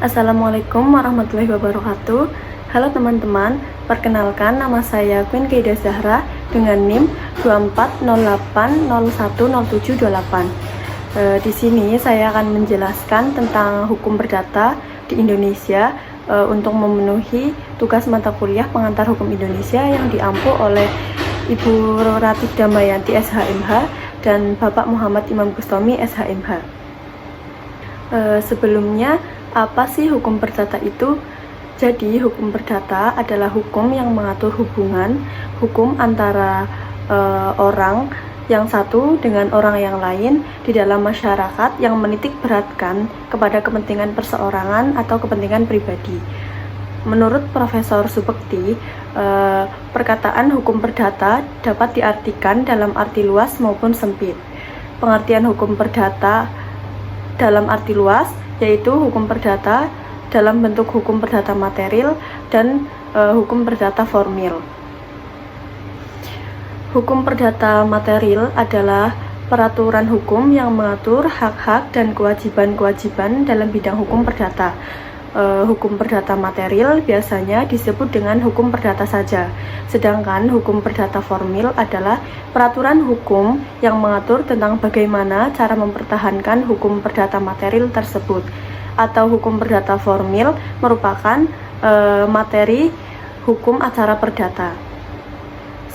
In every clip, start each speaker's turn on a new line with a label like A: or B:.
A: Assalamualaikum warahmatullahi wabarakatuh. Halo teman-teman, perkenalkan nama saya Queen Keida Zahra dengan NIM 2408010728. Di sini saya akan menjelaskan tentang hukum perdata di Indonesia untuk memenuhi tugas mata kuliah pengantar hukum Indonesia yang diampu oleh Ibu Ratih Damayanti SHMH dan Bapak Muhammad Imam Bustomi SHMH. Sebelumnya, apa sih hukum perdata itu? Jadi, hukum perdata adalah hukum yang mengatur hubungan hukum antara orang yang satu dengan orang yang lain di dalam masyarakat yang menitik beratkan kepada kepentingan perseorangan atau kepentingan pribadi. Menurut Profesor Subekti, perkataan hukum perdata dapat diartikan dalam arti luas maupun sempit. Pengertian hukum perdata dalam arti luas yaitu hukum perdata dalam bentuk hukum perdata material dan hukum perdata formil. Hukum perdata material adalah peraturan hukum yang mengatur hak-hak dan kewajiban-kewajiban dalam bidang hukum perdata. Hukum perdata material biasanya disebut dengan hukum perdata saja, sedangkan hukum perdata formil adalah peraturan hukum yang mengatur tentang bagaimana cara mempertahankan hukum perdata material tersebut, atau hukum perdata formil merupakan materi hukum acara perdata.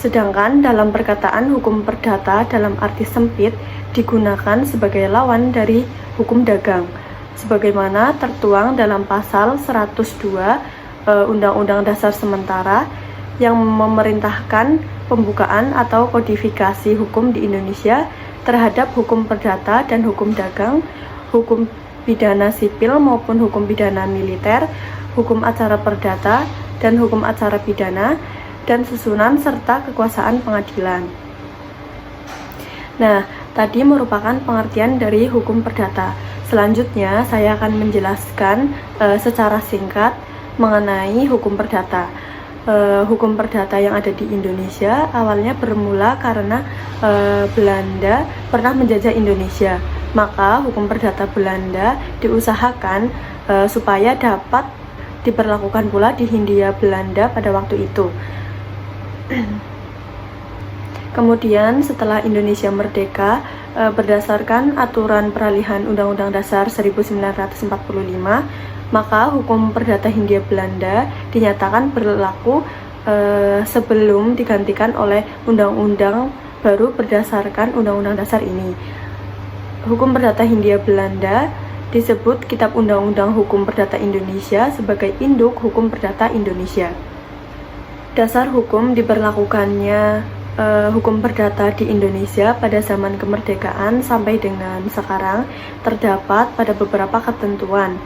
A: Sedangkan dalam perkataan hukum perdata dalam arti sempit digunakan sebagai lawan dari hukum dagang, sebagaimana tertuang dalam pasal 102 Undang-Undang Dasar Sementara yang memerintahkan pembukaan atau kodifikasi hukum di Indonesia terhadap hukum perdata dan hukum dagang, hukum pidana sipil maupun hukum pidana militer, hukum acara perdata dan hukum acara pidana, dan susunan serta kekuasaan pengadilan. Nah, tadi merupakan pengertian dari hukum perdata. Selanjutnya, saya akan menjelaskan secara singkat mengenai hukum perdata. Hukum perdata yang ada di Indonesia awalnya bermula karena Belanda pernah menjajah Indonesia. Maka hukum perdata Belanda diusahakan supaya dapat diberlakukan pula di Hindia Belanda pada waktu itu. Kemudian setelah Indonesia merdeka, berdasarkan aturan peralihan Undang-Undang Dasar 1945, maka hukum perdata Hindia Belanda dinyatakan berlaku sebelum digantikan oleh undang-undang baru berdasarkan Undang-Undang Dasar ini. Hukum perdata Hindia Belanda disebut Kitab Undang-Undang Hukum Perdata Indonesia sebagai induk hukum perdata Indonesia. Dasar hukum diberlakukannya hukum perdata di Indonesia pada zaman kemerdekaan sampai dengan sekarang terdapat pada beberapa ketentuan.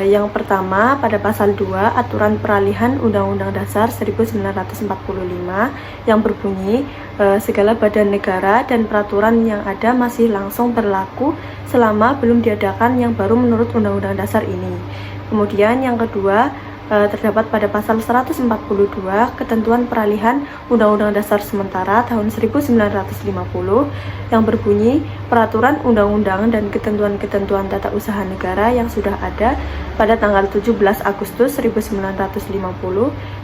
A: Yang pertama, pada pasal 2 Aturan Peralihan Undang-Undang Dasar 1945 yang berbunyi segala badan negara dan peraturan yang ada masih langsung berlaku selama belum diadakan yang baru menurut Undang-Undang Dasar ini. Kemudian yang kedua, terdapat pada pasal 142 Ketentuan Peralihan Undang-Undang Dasar Sementara tahun 1950 yang berbunyi peraturan undang-undang dan ketentuan-ketentuan tata usaha negara yang sudah ada pada tanggal 17 Agustus 1950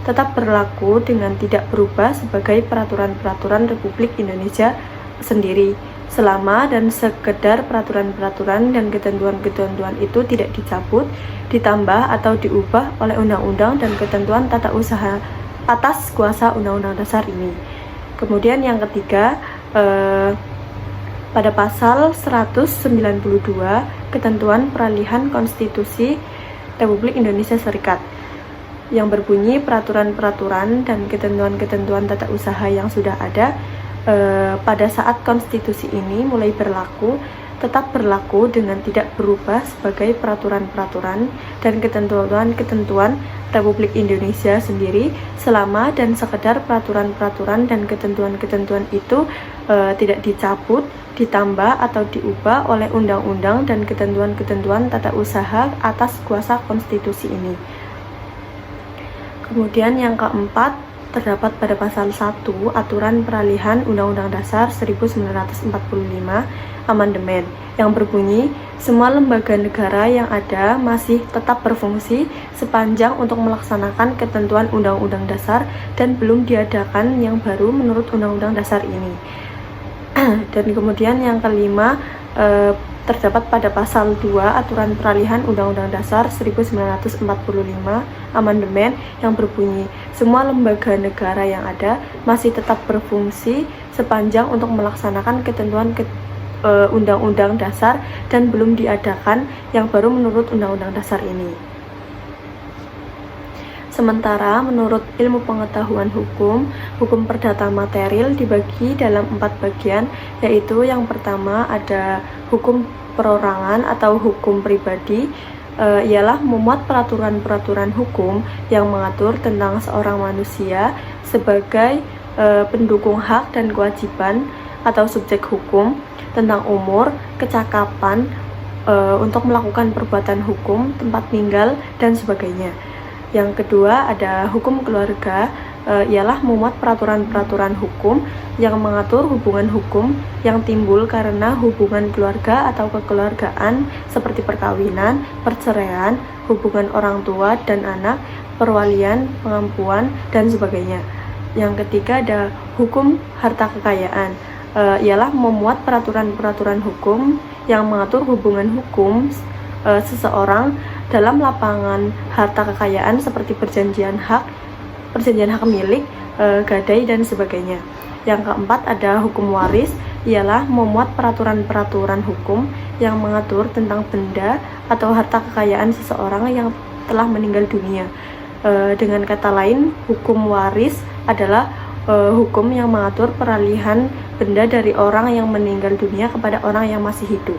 A: tetap berlaku dengan tidak berubah sebagai peraturan-peraturan Republik Indonesia sendiri selama dan sekedar peraturan-peraturan dan ketentuan-ketentuan itu tidak dicabut, ditambah atau diubah oleh undang-undang dan ketentuan tata usaha atas kuasa Undang-Undang Dasar ini. Kemudian yang ketiga, pada pasal 192 Ketentuan Peralihan Konstitusi Republik Indonesia Serikat yang berbunyi peraturan-peraturan dan ketentuan-ketentuan tata usaha yang sudah ada pada saat konstitusi ini mulai berlaku tetap berlaku dengan tidak berubah sebagai peraturan-peraturan dan ketentuan-ketentuan Republik Indonesia sendiri selama dan sekedar peraturan-peraturan dan ketentuan-ketentuan itu tidak dicabut, ditambah atau diubah oleh undang-undang dan ketentuan-ketentuan tata usaha atas kuasa konstitusi ini. Kemudian yang keempat, terdapat pada pasal 1 Aturan Peralihan Undang-Undang Dasar 1945 Amandemen yang berbunyi, semua lembaga negara yang ada masih tetap berfungsi sepanjang untuk melaksanakan ketentuan Undang-Undang Dasar dan belum diadakan yang baru menurut Undang-Undang Dasar ini. Dan kemudian yang kelima, terdapat pada pasal 2 Aturan Peralihan Undang-Undang Dasar 1945 Amandemen yang berbunyi, semua lembaga negara yang ada masih tetap berfungsi sepanjang untuk melaksanakan ketentuan Undang-Undang Dasar dan belum diadakan yang baru menurut Undang-Undang Dasar ini. Sementara menurut ilmu pengetahuan hukum, hukum perdata material dibagi dalam 4 bagian, yaitu yang pertama ada hukum perorangan atau hukum pribadi, ialah memuat peraturan-peraturan hukum yang mengatur tentang seorang manusia sebagai pendukung hak dan kewajiban atau subjek hukum, tentang umur, kecakapan untuk melakukan perbuatan hukum, tempat tinggal, dan sebagainya. Yang kedua ada hukum keluarga, ialah memuat peraturan-peraturan hukum yang mengatur hubungan hukum yang timbul karena hubungan keluarga atau kekeluargaan seperti perkawinan, perceraian, hubungan orang tua dan anak, perwalian, pengampuan, dan sebagainya. Yang ketiga ada hukum harta kekayaan, ialah memuat peraturan-peraturan hukum yang mengatur hubungan hukum seseorang dalam lapangan harta kekayaan seperti perjanjian hak milik, gadai, dan sebagainya. Yang keempat ada hukum waris, ialah memuat peraturan-peraturan hukum yang mengatur tentang benda atau harta kekayaan seseorang yang telah meninggal dunia. Dengan kata lain, hukum waris adalah hukum yang mengatur peralihan benda dari orang yang meninggal dunia kepada orang yang masih hidup.